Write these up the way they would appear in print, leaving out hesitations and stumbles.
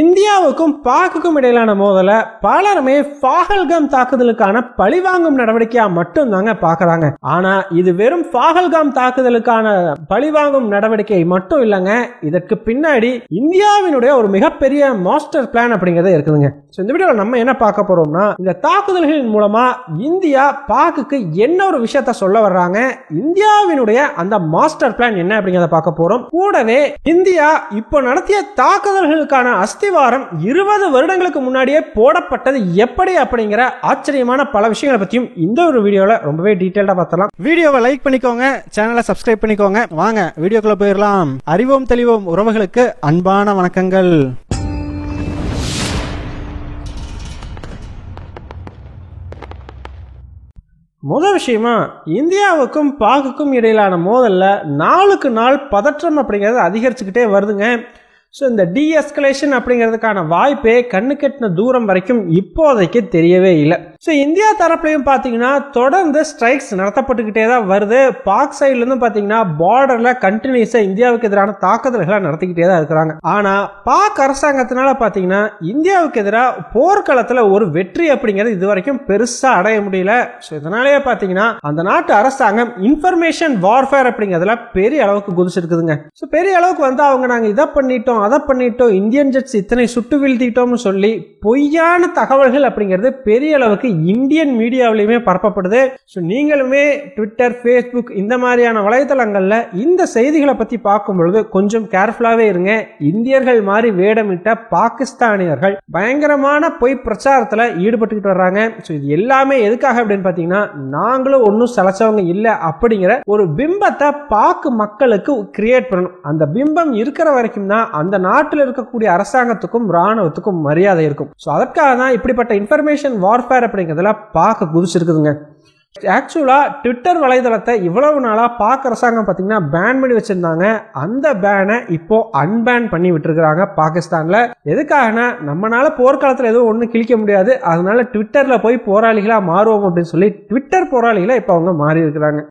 இந்தியாவுக்கும் பாக்குக்கும் இடையிலான மோதல பலருமே பஹல்காம் தாக்குதலுக்கான பழிவாங்கும் நடவடிக்கையா மட்டும் தாங்க பாக்குறாங்க. ஆனா இது வெறும் பஹல்காம் தாக்குதலுக்கான பழிவாங்கும் நடவடிக்கை மட்டும் இல்லங்க, இதற்கு பின்னாடி இந்தியாவினுடைய ஒரு மிகப்பெரிய மாஸ்டர் பிளான் அப்படிங்கறது இருக்குதுங்க. இந்த வீடியோல நம்ம என்ன பார்க்க போறோம்னா, இந்த தாக்குதல்களின் மூலமா இந்தியா பாக்குக்கு என்ன ஒரு விஷயத்த சொல்ல வர்றாங்க, இந்தியாவினுடைய அந்த மாஸ்டர் பிளான் என்ன அப்படிங்கறத பார்க்க போறோம். கூடவே இந்தியா இப்போ நடத்திய தாக்குதல்களுக்கான அஸ்திவாரம் 20 வருடங்களுக்கு முன்னாடியே போடப்பட்டது எப்படி அப்படிங்கிற ஆச்சரியமான பல விஷயங்களை பத்தியும் இந்த ஒரு வீடியோல ரொம்பவே டீடைலா பார்த்தலாம். வீடியோவை லைக் பண்ணிக்கோங்க, சேனலை சப்ஸ்கிரைப் பண்ணிக்கோங்க. வாங்க வீடியோக்குள்ள போயிடலாம். அறிவோம் தெளிவோம் உறவுகளுக்கு அன்பான வணக்கங்கள். முதல் விஷயமா, இந்தியாவுக்கும் பாக்குக்கும் இடையிலான மோதல்ல நாளுக்கு நாள் பதற்றம் அப்படிங்கிறது அதிகரிச்சுக்கிட்டே வருதுங்க. ஸோ இந்த டீஎஸ்கலேஷன் அப்படிங்கிறதுக்கான வாய்ப்பே கண்ணு கெட்டின தூரம் வரைக்கும் இப்போதைக்கு தெரியவே இல்லை. ஸோ இந்தியா தரப்புலையும் பார்த்தீங்கன்னா தொடர்ந்து ஸ்ட்ரைக்ஸ் நடத்தப்பட்டுக்கிட்டே தான் வருது. பாக் சைட்லேருந்து பார்த்தீங்கன்னா பார்டரில் கண்டினியூஸாக இந்தியாவுக்கு எதிரான தாக்குதல்களை நடத்திக்கிட்டே தான் இருக்கிறாங்க. ஆனால் பாக் அரசாங்கத்தினால பார்த்தீங்கன்னா இந்தியாவுக்கு எதிராக போர்க்களத்தில் ஒரு வெற்றி அப்படிங்கிறது இது வரைக்கும் பெருசாக அடைய முடியல. ஸோ இதனாலேயே பார்த்தீங்கன்னா அந்த நாட்டு அரசாங்கம் இன்ஃபர்மேஷன் வார்ஃபேர் அப்படிங்கிறதுல பெரிய அளவுக்கு குதிச்சிருக்குதுங்க. ஸோ பெரிய அளவுக்கு வந்து அவங்க நாங்கள் இதை பண்ணிட்டோம் அதை பண்ணிட்டோம், இந்தியன் ஜெட்ஸ் இத்தனை சுட்டு வீழ்த்திட்டோம்னு சொல்லி பொய்யான தகவல்கள் அப்படிங்கிறது பெரிய அளவுக்கு இந்தியன் மீடியாவிலுமே பரப்பப்படுது. ஸோ நீங்களுமே ட்விட்டர், ஃபேஸ்புக் இந்த மாதிரியான வலைதளங்கள்ல இந்த செய்திகளை பத்தி பார்க்கும் பொழுது கொஞ்சம் கேர்ஃபுல்லாவே இருங்க. இந்தியர்கள் மாதிரி வேடமிட்ட பாகிஸ்தானியர்கள் பயங்கரமான பொய் பிரச்சாரத்துல ஈடுபட்டுக்கிட்டு வர்றாங்க. ஸோ இது எல்லாமே எதுக்காக அப்படின்னு பாத்தீங்கன்னா, நாங்களும் ஒன்னும் சலைச்சவங்க இல்லை அப்படிங்கிற ஒரு பிம்பத்தை பாக்கு மக்களுக்கு கிரியேட் பண்ணணும். அந்த பிம்பம் இருக்கிற வரைக்கும் தான் அந்த நாட்டில் இருக்கக்கூடிய அரசாங்கத்துக்கும் ராணுவத்துக்கும் மரியாதை இருக்கும். ஸோ அதற்காக தான் இப்படிப்பட்ட இன்ஃபர்மேஷன் வார்ஃபேர் அப்படிங்கிறதுல பார்க்க குதிச்சிருக்குதுங்க. ஆக்சுவலா ட்விட்டர் வலைதளத்தை இவ்வளவு நாளா பாக் அரசாங்கம் பாத்தீங்கன்னா பேன் பண்ணி வச்சிருந்தாங்க. அந்த பேனை இப்போ அன்பேன் பண்ணி விட்டுருக்காங்க பாகிஸ்தான்ல. எதுக்காகனா, நம்மளால போர்க்காலத்துல எதுவும் ஒண்ணு கிழிக்க முடியாது, அதனால ட்விட்டர்ல போய் போராளிகளா மாறுவோம் அப்படின்னு சொல்லி ட்விட்டர் போராளிகளா இப்ப அவங்க மாறி இருக்கிறாங்க.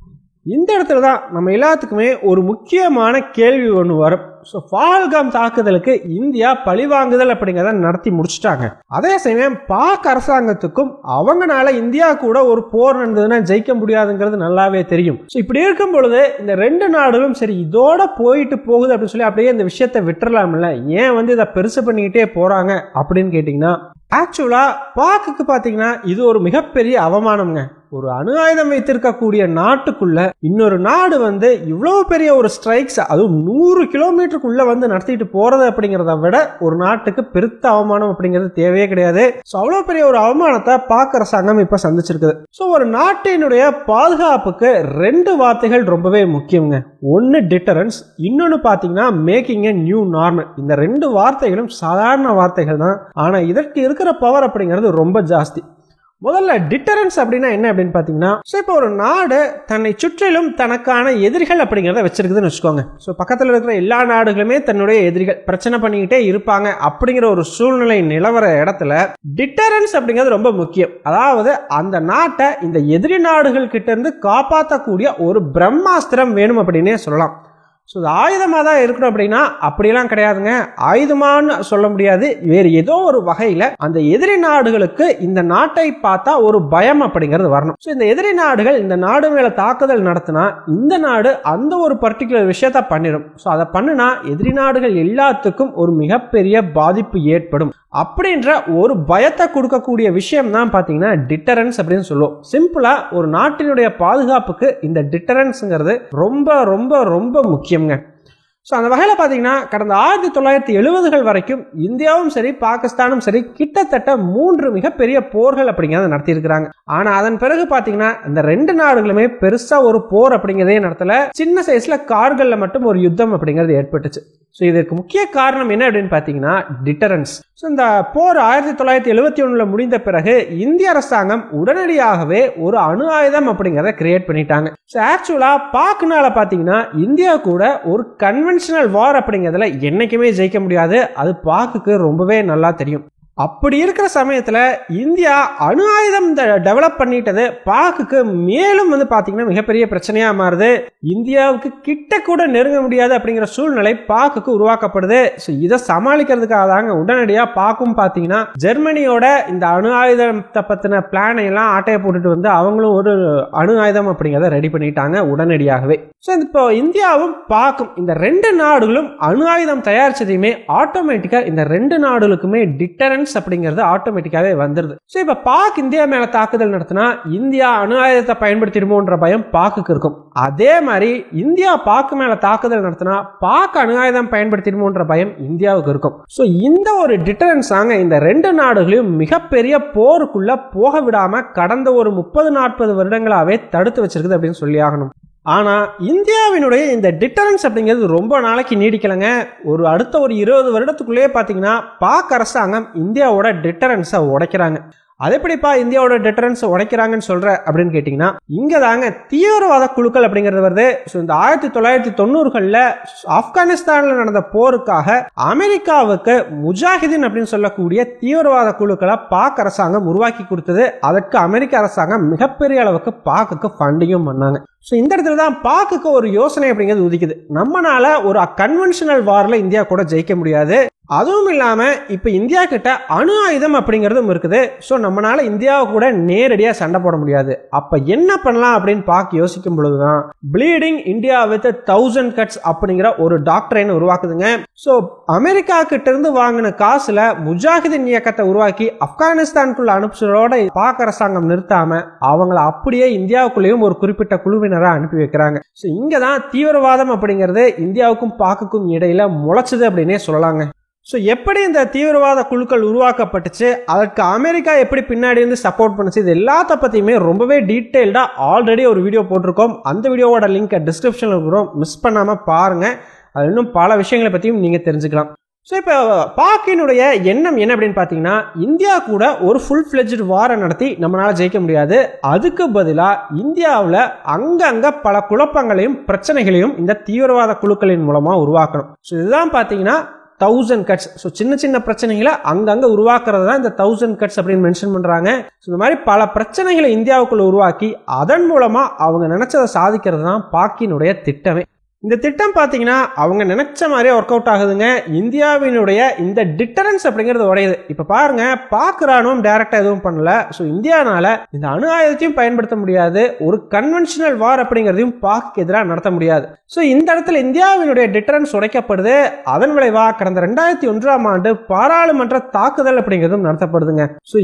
இந்த இடத்துல தான் நம்ம எல்லாத்துக்குமே ஒரு முக்கியமான கேள்வி ஒன்று வரும். ஸோ பஹல்காம் தாக்குதலுக்கு இந்தியா பழிவாங்குதல் அப்படிங்கிறத நடத்தி முடிச்சுட்டாங்க. அதே சமயம் பாக் அரசாங்கத்துக்கும் அவங்கனால இந்தியா கூட ஒரு போர் நடந்ததுன்னா ஜெயிக்க முடியாதுங்கிறது நல்லாவே தெரியும். ஸோ இப்படி இருக்கும் பொழுது இந்த ரெண்டு நாடுகளும் சரி இதோட போயிட்டு போகுது அப்படின்னு சொல்லி அப்படியே இந்த விஷயத்தை விட்டுறலாம்ல, ஏன் வந்து இதை பெருசு பண்ணிக்கிட்டே போறாங்க அப்படின்னு கேட்டீங்கன்னா, ஆக்சுவலா பாக்குக்கு பாத்தீங்கன்னா இது ஒரு மிகப்பெரிய அவமானம்ங்க. ஒரு அணு ஆயுதம் வைத்திருக்கக்கூடிய நாட்டுக்குள்ள இன்னொரு நாடு வந்து இவ்வளவு பெரிய ஒரு ஸ்ட்ரைக்ஸ், அதுவும் 100 கிலோமீட்டருக்குள்ள வந்து நடத்திட்டு போறது அப்படிங்கிறத விட ஒரு நாட்டுக்கு பெருத்த அவமானம் அப்படிங்கிறது தேவையே கிடையாது. ஸோ அவ்வளவு பெரிய ஒரு அவமானத்தை பாக் அரசாங்கம் இப்ப சந்திச்சிருக்குது. ஸோ ஒரு நாட்டினுடைய பாதுகாப்புக்கு ரெண்டு வார்த்தைகள் ரொம்பவே முக்கியங்க. ஒன்னு டிட்டரன்ஸ், இன்னொன்னு பாத்தீங்கன்னா மேக்கிங் எ நியூ நார்மல். இந்த ரெண்டு வார்த்தைகளும் சாதாரண வார்த்தைகள் தான், ஆனா இதற்கு இருக்கிற பவர் அப்படிங்கிறது ரொம்ப ஜாஸ்தி. முதல்ல டிட்டரன்ஸ் அப்படின்னா என்ன அப்படின்னு பாத்தீங்கன்னா, இப்போ ஒரு நாடு தன்னை சுற்றிலும் தனக்கான எதிரிகள் அப்படிங்கறத வச்சிருக்குதுன்னு வச்சுக்கோங்க. ஸோ பக்கத்தில் இருக்கிற எல்லா நாடுகளுமே தன்னுடைய எதிரிகள் பிரச்சனை பண்ணிக்கிட்டே இருப்பாங்க அப்படிங்கிற ஒரு சூழ்நிலை நிலவர இடத்துல டிட்டரன்ஸ் அப்படிங்கிறது ரொம்ப முக்கியம். அதாவது அந்த நாட்டை இந்த எதிரி நாடுகள் கிட்ட இருந்து காப்பாற்றக்கூடிய ஒரு பிரம்மாஸ்திரம் வேணும் அப்படின்னே சொல்லலாம். ஸோ இது ஆயுதமாக தான் இருக்கணும் அப்படின்னா அப்படியெல்லாம் கிடையாதுங்க. ஆயுதமானு சொல்ல முடியாது, வேறு ஏதோ ஒரு வகையில் அந்த எதிரி நாடுகளுக்கு இந்த நாட்டை பார்த்தா ஒரு பயம் அப்படிங்கிறது வரணும். ஸோ இந்த எதிரி நாடுகள் இந்த நாடு மேல தாக்குதல் நடத்தினா இந்த நாடு அந்த ஒரு பர்டிகுலர் விஷயத்த பண்ணிடும். ஸோ அதை பண்ணுனா எதிரி நாடுகள் எல்லாத்துக்கும் ஒரு மிகப்பெரிய பாதிப்பு ஏற்படும் அப்படின்ற ஒரு பயத்தை கொடுக்கக்கூடிய விஷயம் தான் பாத்தீங்கன்னா டிட்டரன்ஸ் அப்படின்னு சொல்லுவோம். சிம்பிளா ஒரு நாட்டினுடைய பாதுகாப்புக்கு இந்த டிட்டரன்ஸ்ங்கிறது ரொம்ப ரொம்ப ரொம்ப முக்கியங்க. ஸோ அந்த வகையில் பார்த்தீங்கன்னா கடந்த 1970கள் வரைக்கும் இந்தியாவும் சரி பாகிஸ்தானும் சரி கிட்டத்தட்ட 3 மிகப்பெரிய போர்கள் அப்படிங்கிறத நடத்தியிருக்கிறாங்க. ஆனால் அதன் பிறகு பார்த்தீங்கன்னா இந்த ரெண்டு நாடுகளுமே பெருசா ஒரு போர் அப்படிங்கிறதே நடத்தல. சின்ன சைஸ்ல கார்கள்ல மட்டும் ஒரு யுத்தம் அப்படிங்கிறது ஏற்பட்டுச்சு. ஸோ இதற்கு முக்கிய காரணம் என்ன அப்படின்னு பார்த்தீங்கன்னா டிட்டரன்ஸ். ஸோ இந்த போர் 1971 முடிந்த பிறகு இந்திய அரசாங்கம் உடனடியாகவே ஒரு அணு ஆயுதம் அப்படிங்கிறத கிரியேட் பண்ணிட்டாங்க. ஸோ ஆக்சுவலா பாக்னால பார்த்தீங்கன்னா இந்தியா கூட ஒரு கன்வென்ஷனல் வார் அப்படிங்கிறதுல என்னைக்குமே ஜெயிக்க முடியாது. அது பாக்குக்கு ரொம்பவே நல்லா தெரியும். அப்படி இருக்கிற சமயத்துல இந்தியா அணு ஆயுதம் டெவலப் பண்ணிட்டது பாக்குக்கு மேலும் பாத்தீங்கன்னா மிகப்பெரிய பிரச்சனையா மாறுது. இந்தியாவுக்கு கிட்ட கூட நெருங்க முடியாது அப்படிங்கிற சூழ்நிலை பாக்குக்கு உருவாக்கப்படுது. இதை சமாளிக்கிறதுக்காக தாங்க உடனடியா பாக்கும் பாத்தீங்கன்னா ஜெர்மனியோட இந்த அணு ஆயுதத்தை பத்தின பிளானை எல்லாம் ஆட்டையை போட்டுட்டு அவங்களும் ஒரு அணு ஆயுதம் அப்படிங்கிறத ரெடி பண்ணிட்டாங்க உடனடியாகவே. இப்போ இந்தியாவும் பாக்கும் இந்த ரெண்டு நாடுகளும் அணு ஆயுதம் தயாரிச்சதையுமே ஆட்டோமேட்டிக்கா இந்த ரெண்டு நாடுகளுக்குமே டிட்டரன்ஸ் அப்படிங்கிறது ஆட்டோமேட்டிக்காவே வந்துருது. இப்ப பாக் இந்தியா மேல தாக்குதல் நடத்தினா இந்தியா அணு ஆயுதத்தை பயன்படுத்திடுமோன்ற பயம் பாக்குக்கு இருக்கும். அதே மாதிரி இந்தியா பாக்கு மேல தாக்குதல் நடத்தினா பாக் அணு ஆயுதம் பயன்படுத்திடுமோன்ற பயம் இந்தியாவுக்கு இருக்கும். இந்த ஒரு டிட்டரன்ஸ் ஆங்க இந்த ரெண்டு நாடுகளையும் மிகப்பெரிய போருக்குள்ள போக விடாம கடந்த ஒரு 30-40 வருடங்களாவே தடுத்து வச்சிருக்குது அப்படின்னு சொல்லி ஆகணும். ஆனா இந்தியாவினுடைய இந்த டிட்டரன்ஸ் அப்படிங்கிறது ரொம்ப நாளைக்கு நீடிக்கலங்க. அடுத்த ஒரு 20 வருடத்துக்குள்ளேயே பாத்தீங்கன்னா பாக் அரசாங்கம் இந்தியாவோட டிட்டரன்ஸை உடைக்கிறாங்க. அது எப்படிப்பா இந்தியாவோட டிட்டரன்ஸ் உடைக்கிறாங்கன்னு சொல்ற அப்படின்னு கேட்டீங்கன்னா இங்க தாங்க தீவிரவாத குழுக்கள் அப்படிங்கிறது வருது. இந்த 1990களில் ஆப்கானிஸ்தான்ல நடந்த போருக்காக அமெரிக்காவுக்கு முஜாஹிதீன் அப்படின்னு சொல்லக்கூடிய தீவிரவாத குழுக்களை பாக் அரசாங்கம் உருவாக்கி கொடுத்தது. அதற்கு அமெரிக்க அரசாங்கம் மிகப்பெரிய அளவுக்கு பாக்குக்கு ஃபண்டிங்கும் பண்ணாங்க. இந்த இடத்துல தான் பாக்குக்கு ஒரு யோசனை அப்படிங்கிறது உதிக்குது. நம்மனால ஒரு கன்வென்ஷனல் வார்ல இந்தியா கூட ஜெயிக்க முடியாது. அதுவும் இல்லாம இப்ப இந்தியா கிட்ட அணு ஆயுதம் அப்படிங்கிறதும் இருக்குது. நம்மனால இந்தியாவை கூட நேரடியா சண்டை போட முடியாது. அப்ப என்ன பண்ணலாம் அப்படின்னு பாக் யோசிக்கும் பொழுதுதான் ப்ளீடிங் இந்தியா வித் 1000 cuts அப்படிங்கிற ஒரு டாக்டரைன் உருவாக்குதுங்க. அமெரிக்கா கிட்ட இருந்து வாங்கின காசுல முஜாஹிதீன் இயக்கத்தை உருவாக்கி ஆப்கானிஸ்தானுக்குள்ள அனுப்பிச்சதோட பாக் அரசாங்கம் நிறுத்தாம அவங்கள அப்படியே இந்தியாவுக்குள்ளேயும் ஒரு குறிப்பிட்ட குழுவினரை அனுப்பி வைக்கிறாங்க. இங்கதான் தீவிரவாதம் அப்படிங்கிறது இந்தியாவுக்கும் பாக்குக்கும் இடையில முளைச்சது அப்படின்னே சொல்லலாங்க. எப்படி இந்த தீவிரவாத குழுக்கள் உருவாக்கப்பட்டுச்சு, அதற்கு அமெரிக்கா எப்படி பின்னாடி வந்து சப்போர்ட் பண்ணுச்சு, இது எல்லாத்த பத்தியுமே ரொம்பவே டீடைல்டா ஆல்ரெடி ஒரு வீடியோ போட்டிருக்கோம். அந்த வீடியோவோட லிங்க் டிஸ்கிரிப்ஷன்ல இருக்கிறோம், மிஸ் பண்ணாம பாருங்க. அது இன்னும் பல விஷயங்களை பத்தியும் நீங்க தெரிஞ்சுக்கலாம். இப்போ பாக்கினுடைய எண்ணம் என்ன அப்படின்னு பார்த்தீங்கன்னா, இந்தியா கூட ஒரு ஃபுல் ஃபிளெஜ்டு வாரை நடத்தி நம்மளால ஜெயிக்க முடியாது. அதுக்கு பதிலாக இந்தியாவில் அங்கங்க பல குழப்பங்களையும் பிரச்சனைகளையும் இந்த தீவிரவாத குழுக்களின் மூலமாக உருவாக்கணும். இதுதான் பார்த்தீங்கன்னா 1000 cuts. சின்ன சின்ன பிரச்சனைகளை அங்கங்க உருவாக்குறது தான் இந்த 1000 cuts அப்படின்னு மென்ஷன் பண்றாங்க. இந்த மாதிரி பல பிரச்சனைகளை இந்தியாவுக்குள்ள உருவாக்கி அதன் மூலமா அவங்க நினைச்சதை சாதிக்கிறது தான் பாக்கினுடைய திட்டமே. இந்த திட்டம் பாத்தீங்கன்னா அவங்க நினைச்ச மாதிரியே ஒர்க் அவுட் ஆகுதுங்க. இந்தியாவினுடைய இந்த டிட்டரன்ஸ் அப்படிங்கிறது உடையுது. இப்ப பாருங்க, பாக் ராணுவம் டைரக்டா எதுவும் பண்ணல. இந்தியானால இந்த அணு ஆயுதத்தையும் பயன்படுத்த முடியாது, ஒரு கன்வென்ஷனல் வார் அப்படிங்கிறதையும் பாக்கு எதிராக நடத்த முடியாது. இந்த இடத்துல இந்தியாவினுடைய டிட்டரன்ஸ் உடைக்கப்படுது. அதன் விளைவா கடந்த 2001ஆம் ஆண்டு பாராளுமன்ற தாக்குதல் அப்படிங்கிறதும் நடத்தப்படுதுங்க.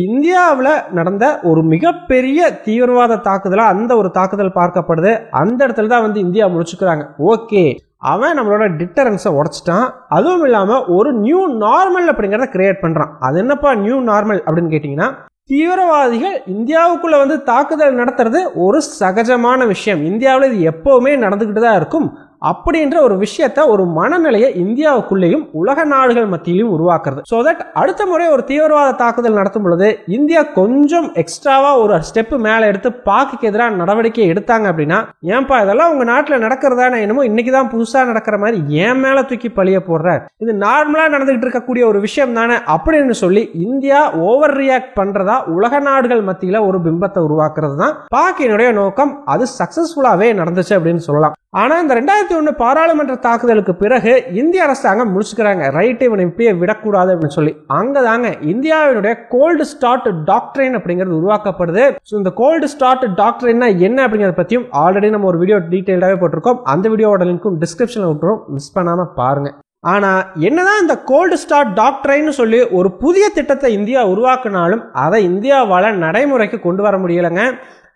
இந்தியாவில் நடந்த ஒரு மிகப்பெரிய தீவிரவாத தாக்குதலா அந்த ஒரு தாக்குதல் பார்க்கப்படுது. அந்த இடத்துல தான் வந்து இந்தியா முடிச்சுக்கிறாங்க. ஓகே, அவன் நம்மளோட டிட்டரன்ஸை உடைச்சிட்டான், அதுவும் இல்லாம ஒரு நியூ நார்மல் அப்படிங்கறத கிரியேட் பண்றான். அது என்னப்பா நியூ நார்மல் அப்படின்னு கேட்டீங்கன்னா, தீவிரவாதிகள் இந்தியாவுக்குள்ள வந்து தாக்குதல் நடத்துறது ஒரு சகஜமான விஷயம், இந்தியாவில் இது எப்பவுமே நடந்துகிட்டு தான் இருக்கும் அப்படின்ற ஒரு விஷயத்த, ஒரு மனநிலையை இந்தியாவுக்குள்ளேயும் உலக நாடுகள் மத்தியிலும் உருவாக்குறது. சோ தட் அடுத்த முறை ஒரு தீவிரவாத தாக்குதல் நடத்தும் பொழுது இந்தியா கொஞ்சம் எக்ஸ்ட்ராவா ஒரு ஸ்டெப் மேல எடுத்து பாக்குக்கு எதிராக நடவடிக்கை எடுத்தாங்க அப்படின்னா, ஏன்பா இதெல்லாம் உங்க நாட்டுல நடக்கிறதான, என்னமோ இன்னைக்குதான் புதுசா நடக்கிற மாதிரி ஏன் மேல தூக்கி பழிய போடுற, இது நார்மலா நடந்துகிட்டு இருக்கக்கூடிய ஒரு விஷயம் தானே அப்படின்னு சொல்லி இந்தியா ஓவர் ரியாக்ட் பண்றதா உலக நாடுகள் மத்தியில ஒரு பிம்பத்தை உருவாக்குறது தான் பாக்கினுடைய நோக்கம். அது சக்சஸ்ஃபுல்லாவே நடந்துச்சு அப்படின்னு சொல்லலாம். ஆனா இந்த 2001 பாராளுமன்ற தாக்குதலுக்கு பிறகு இந்திய அரசாங்கம் முடிச்சுக்கிறாங்க, ரைட் இவனை இப்படியே விடக்கூடாது அப்படின்னு சொல்லி. அங்கதாங்க இந்தியாவினுடைய கோல்டு ஸ்டார்ட் டாக்டரின் அப்படிங்கிறது உருவாக்கப்படுது. இந்த கோல்டு ஸ்டார்ட் டாக்டரின்னா என்ன அப்படிங்கறத பத்தியும் ஆல்ரெடி நம்ம ஒரு வீடியோ டீடைல்டாவே போட்டிருக்கோம். அந்த வீடியோவோட லிங்க்கும் டிஸ்கிரிப்ஷன்ல விட்டுறோம், மிஸ் பண்ணாம பாருங்க. ஆனா என்னதான் இந்த கோல்டு ஸ்டார்ட் டாக்டரைன்னு சொல்லி ஒரு புதிய திட்டத்தை இந்தியா உருவாக்குனாலும் அதை இந்தியாவால நடைமுறைக்கு கொண்டு வர முடியலங்க.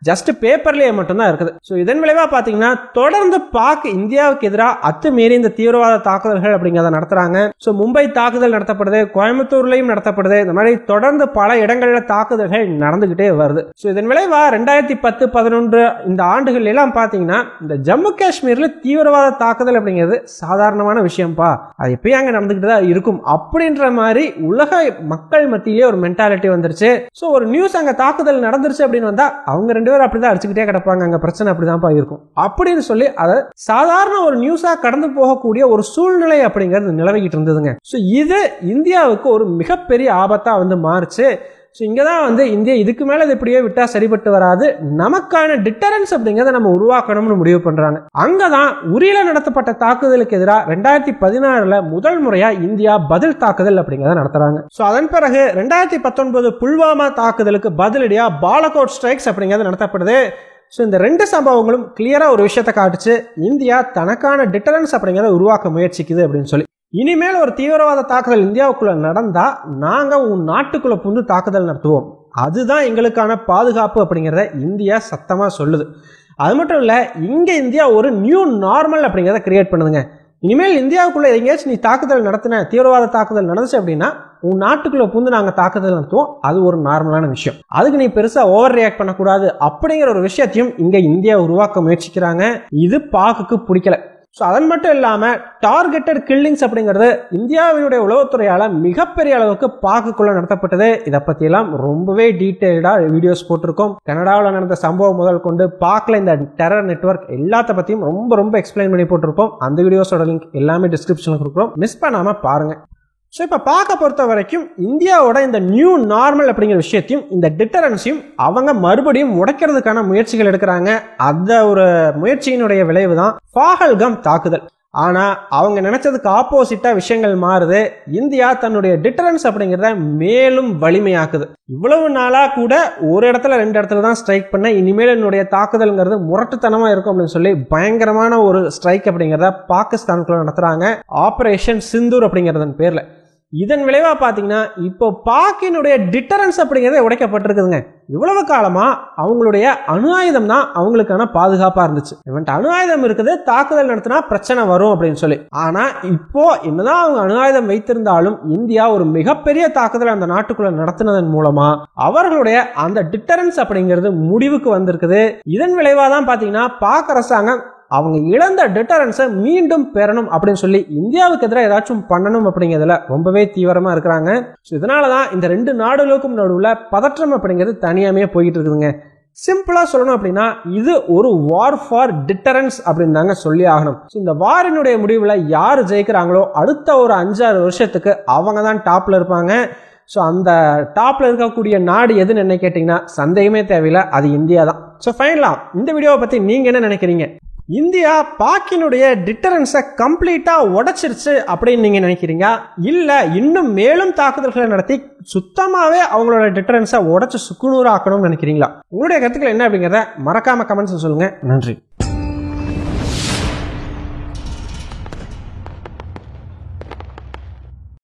ஜஸ்ட் பேப்பர்லயே மட்டும்தான் இருக்குது. இதன் விளைவா பாத்தீங்கன்னா தொடர்ந்து பாக் இந்தியாவுக்கு எதிராக அத்துமீறி இந்த தீவிரவாத தாக்குதல்கள் அப்படிங்கிறத நடத்துறாங்க. மும்பை தாக்குதல் நடத்தப்படுது, கோயம்புத்தூர்லயும் நடத்தப்படுது. இந்த மாதிரி தொடர்ந்து பல இடங்கள்ல தாக்குதல்கள் நடந்துகிட்டே வருது. இதன் விளைவா 2010, 2011 இந்த ஆண்டுகள் எல்லாம் பாத்தீங்கன்னா இந்த ஜம்மு காஷ்மீர்ல தீவிரவாத தாக்குதல் அப்படிங்கிறது சாதாரணமான விஷயம்ப்பா, அது எப்பயும் அங்க நடந்துகிட்டு தான் இருக்கும் அப்படின்ற மாதிரி உலக மக்கள் மத்தியிலே ஒரு மென்டாலிட்டி வந்துருச்சு. ஒரு நியூஸ் அங்க தாக்குதல் நடந்துருச்சு அப்படின்னு வந்தா அவங்க ரெண்டு பேரும் அப்படிதான் அடிச்சுக்கிட்டே கிடப்பாங்க, அங்க பிரச்சனை அப்படிதான்ப்பா இருக்கும் அப்படின்னு சொல்லி அதை சாதாரண ஒரு நியூஸா கடந்து போகக்கூடிய ஒரு சூழ்நிலை அப்படிங்கிறது நிலவிக்கிட்டு இருந்ததுங்க. ஸோ இது இந்தியாவுக்கு ஒரு மிகப்பெரிய ஆபத்தா மாறுச்சு. ஸோ இங்கே தான் இந்தியா இதுக்கு மேலே இது இப்படியே விட்டா சரிபட்டு வராது, நமக்கான டிட்டரன்ஸ் அப்படிங்கிறத நம்ம உருவாக்கணும்னு முடிவு பண்றாங்க. அங்கதான் உரியில நடத்தப்பட்ட தாக்குதலுக்கு எதிராக 2016 முதல் முறையா இந்தியா பதில் தாக்குதல் அப்படிங்கிறத நடத்துறாங்க. ஸோ அதன் பிறகு 2019 புல்வாமா தாக்குதலுக்கு பதிலடியா பாலகோட் ஸ்ட்ரைக்ஸ் அப்படிங்கிறது நடத்தப்படுது. ஸோ இந்த ரெண்டு சம்பவங்களும் கிளியரா ஒரு விஷயத்தை காட்டுச்சு, இந்தியா தனக்கான டிட்டரன்ஸ் அப்படிங்கிறத உருவாக்க முயற்சிக்குது அப்படின்னு சொல்லி. இனிமேல் ஒரு தீவிரவாத தாக்குதல் இந்தியாவுக்குள்ள நடந்தா நாங்க உன் நாட்டுக்குள்ள புந்து தாக்குதல் நடத்துவோம், அதுதான் எங்களுக்கான பாதுகாப்பு அப்படிங்கிறத இந்தியா சத்தமா சொல்லுது. அது மட்டும் இல்ல, இங்க இந்தியா ஒரு நியூ நார்மல் அப்படிங்கிறத கிரியேட் பண்ணுதுங்க. இனிமேல் இந்தியாவுக்குள்ள எங்கேயாச்சும் நீ தாக்குதல் நடத்தின, தீவிரவாத தாக்குதல் நடந்துச்சு அப்படின்னா உன் நாட்டுக்குள்ள புந்து நாங்க தாக்குதல் நடத்துவோம், அது ஒரு நார்மலான விஷயம், அதுக்கு நீ பெருசா ஓவர் ரியாக்ட் பண்ணக்கூடாது அப்படிங்கிற ஒரு விஷயத்தையும் இங்க இந்தியா உருவாக்க முயற்சிக்கிறாங்க. இது பாக்குக்கு பிடிக்கல. ஸோ அதன் மட்டும் இல்லாமல் டார்கெட்டட் கில்லிங்ஸ் அப்படிங்கிறது இந்தியாவினுடைய உளவுத்துறையால் மிகப்பெரிய அளவுக்கு பாக்குக்குள்ள நடத்தப்பட்டது. இதை பற்றியெல்லாம் ரொம்பவே டீட்டெயில்டாக வீடியோஸ் போட்டிருக்கோம். கனடாவில் நடந்த சம்பவம் முதல் கொண்டு பாக்கில் இந்த டெரர் நெட்வொர்க் எல்லாத்த பற்றியும் ரொம்ப எக்ஸ்பிளைன் பண்ணி போட்டிருப்போம். அந்த வீடியோஸோட லிங்க் எல்லாமே டிஸ்கிரிப்ஷனில் கொடுக்குறோம், மிஸ் பண்ணாமல் பாருங்கள். ஸோ இப்போ பார்க்க பொறுத்த வரைக்கும் இந்தியாவோட இந்த நியூ நார்மல் அப்படிங்கிற விஷயத்தையும் இந்த டிட்டரன்ஸையும் அவங்க மறுபடியும் உடைக்கிறதுக்கான முயற்சிகள் எடுக்கிறாங்க. அந்த ஒரு முயற்சியினுடைய விளைவு தான் பஹல்காம் தாக்குதல். ஆனா அவங்க நினைச்சதுக்கு ஆப்போசிட்டா விஷயங்கள் மாறுது. இந்தியா தன்னுடைய டிட்டரன்ஸ் அப்படிங்கிறத மேலும் வலிமையாக்குது. இவ்வளவு நாளா கூட ஒரு இடத்துல 2 இடத்துல தான் ஸ்ட்ரைக் பண்ண, இனிமேல் என்னுடைய தாக்குதல்ங்கிறது முரட்டுத்தனமா இருக்கும் அப்படின்னு சொல்லி பயங்கரமான ஒரு ஸ்ட்ரைக் அப்படிங்கிறத பாகிஸ்தானுக்குள்ள நடத்துறாங்க, ஆபரேஷன் சிந்தூர் அப்படிங்கறதன் பேர்ல. இதன் விளைவா பாத்தீங்கன்னா இப்போ பாக்கினுடைய டிட்டரன்ஸ் அப்படிங்கறத உடைக்கப்பட்டிருக்குதுங்க. இவ்வளவு காலமா அவங்களுடைய அணு ஆயுதம் தான் அவங்களுக்கான பாதுகாப்பா இருந்துச்சு. இவன்ட்டு அணு ஆயுதம் இருக்குது, தாக்குதல் நடத்தினா பிரச்சனை வரும் அப்படின்னு சொல்லி. ஆனா இப்போ என்னதான் அவங்க அணு ஆயுதம் வைத்திருந்தாலும் இந்தியா ஒரு மிகப்பெரிய தாக்குதல் அந்த நாட்டுக்குள்ள நடத்தினதன் மூலமா அவர்களுடைய அந்த டிட்டரன்ஸ் அப்படிங்கிறது முடிவுக்கு வந்திருக்குது. இதன் விளைவா தான் பாத்தீங்கன்னா பாக் அரசாங்கம் அவங்க இழந்த டிட்டரன்ஸை மீண்டும் பெறணும் அப்படின்னு சொல்லி இந்தியாவுக்கு எதிராக ஏதாச்சும் பண்ணணும் அப்படிங்கிறதுல ரொம்பவே தீவிரமா இருக்கிறாங்க. இதனாலதான் இந்த 2 நாடுகளுக்கும் நடுவுல பதற்றம் அப்படிங்கிறது தனியாமே போயிட்டு இருக்குதுங்க. சிம்பிளா சொல்லணும் அப்படின்னா இது ஒரு வார் ஃபார் டிட்டரன்ஸ் அப்படின்னு தாங்க சொல்லி ஆகணும். இந்த வாரினுடைய முடிவுல யாரு ஜெயிக்கிறாங்களோ அடுத்த ஒரு 5-6 வருஷத்துக்கு அவங்க தான் டாப்ல இருப்பாங்க. ஸோ அந்த டாப்ல இருக்கக்கூடிய நாடு எதுன்னு என்ன கேட்டீங்கன்னா சந்தேகமே தேவையில்லை, அது இந்தியா தான். ஸோ ஃபைனலா இந்த வீடியோவை பத்தி நீங்க என்ன நினைக்கிறீங்க? இந்தியா பாக்கினுடைய டிட்டரன்ஸை கம்ப்ளீட்டா உடைச்சிருச்சு அப்படின்னு நீங்க நினைக்கிறீங்க, இல்ல இன்னும் மேலும் தாக்குதல்களை நடத்தி சுத்தமாவே அவங்களோட டிட்டரன்ஸை உடைச்சு சுக்குநூறாக்கணும்னு நினைக்கிறீங்களா? உங்களுடைய கருத்துக்கள் என்ன அப்படிங்கிறத மறக்காம கமெண்ட்ஸ் சொல்லுங்க. நன்றி.